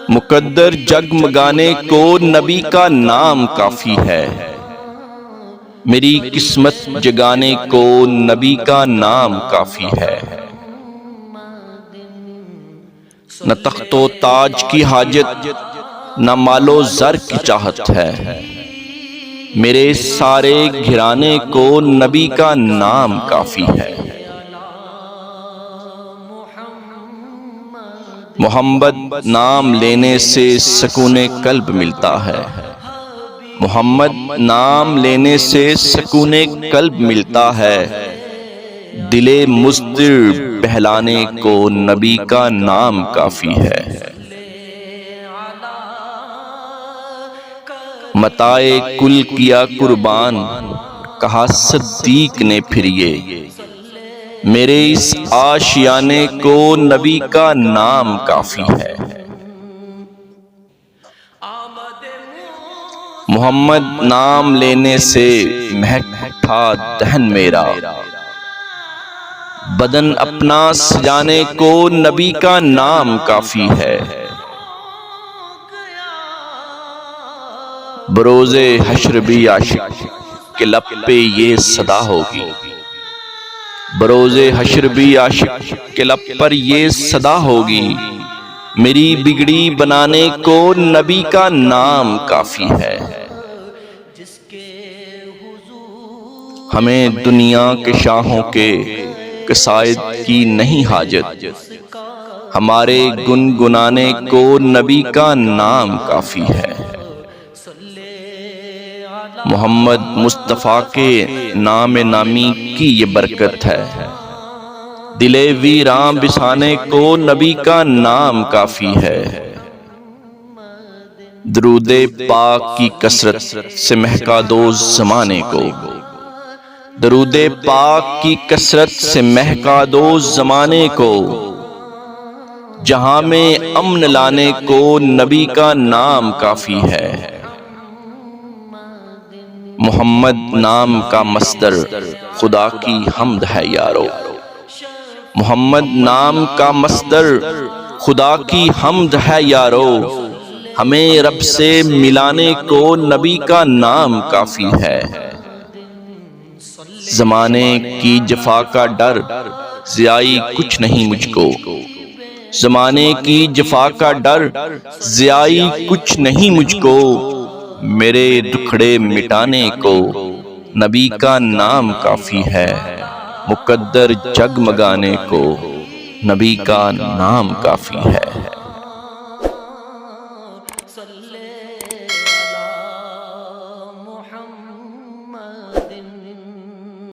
مقدر جگمگانے کو نبی کا نام کافی ہے، میری قسمت جگانے کو نبی کا نام کافی ہے۔ نہ تخت و تاج کی حاجت، نہ مال و زر کی چاہت ہے، میرے سارے گھرانے کو نبی کا نام کافی ہے۔ محمد نام لینے سے سکون قلب ملتا ہے، محمد نام لینے سے سکون قلب ملتا ہے، دل مضطرب بہلانے کو نبی کا نام کافی ہے۔ متاع کل کیا قربان، کہا صدیق نے پھر یہ، میرے اس آشیانے کو نبی کا نام کافی ہے۔ محمد نام لینے سے مہک اٹھا دہن میرا، بدن اپنا سجانے کو نبی کا نام کافی ہے۔ بروز حشر بھی عاشق کے لب پہ یہ صدا ہوگی، بروز حشر بھی عاشق کے لب پر یہ صدا ہوگی، میری بگڑی بنانے کو نبی کا نام کافی ہے۔ ہمیں دنیا کے شاہوں کے قصائد کی نہیں حاجت، ہمارے گنگنانے کو نبی کا نام کافی ہے۔ محمد مصطفیٰ کے نام نامی کی یہ برکت ہے، دل ویراں بسانے کو نبی کا نام کافی ہے۔ درود پاک کی کثرت سے مہکا دو زمانے کو، درود پاک کی کثرت سے مہکا دو زمانے کو، جہاں میں امن لانے کو نبی کا نام کافی ہے۔ محمد نام کا مصدر خدا کی حمد ہے یارو، محمد نام کا مصدر خدا کی حمد ہے یارو، ہمیں رب سے ملانے کو نبی کا نام کافی ہے۔ زمانے کی جفا کا ڈر ضیائی کچھ نہیں مجھ کو، زمانے کی جفا کا ڈر ضیائی کچھ نہیں مجھ کو، میرے دکھڑے مٹانے کو نبی کا نام کافی ہے، مقدر جگمگانے کو نبی کا نام کافی ہے۔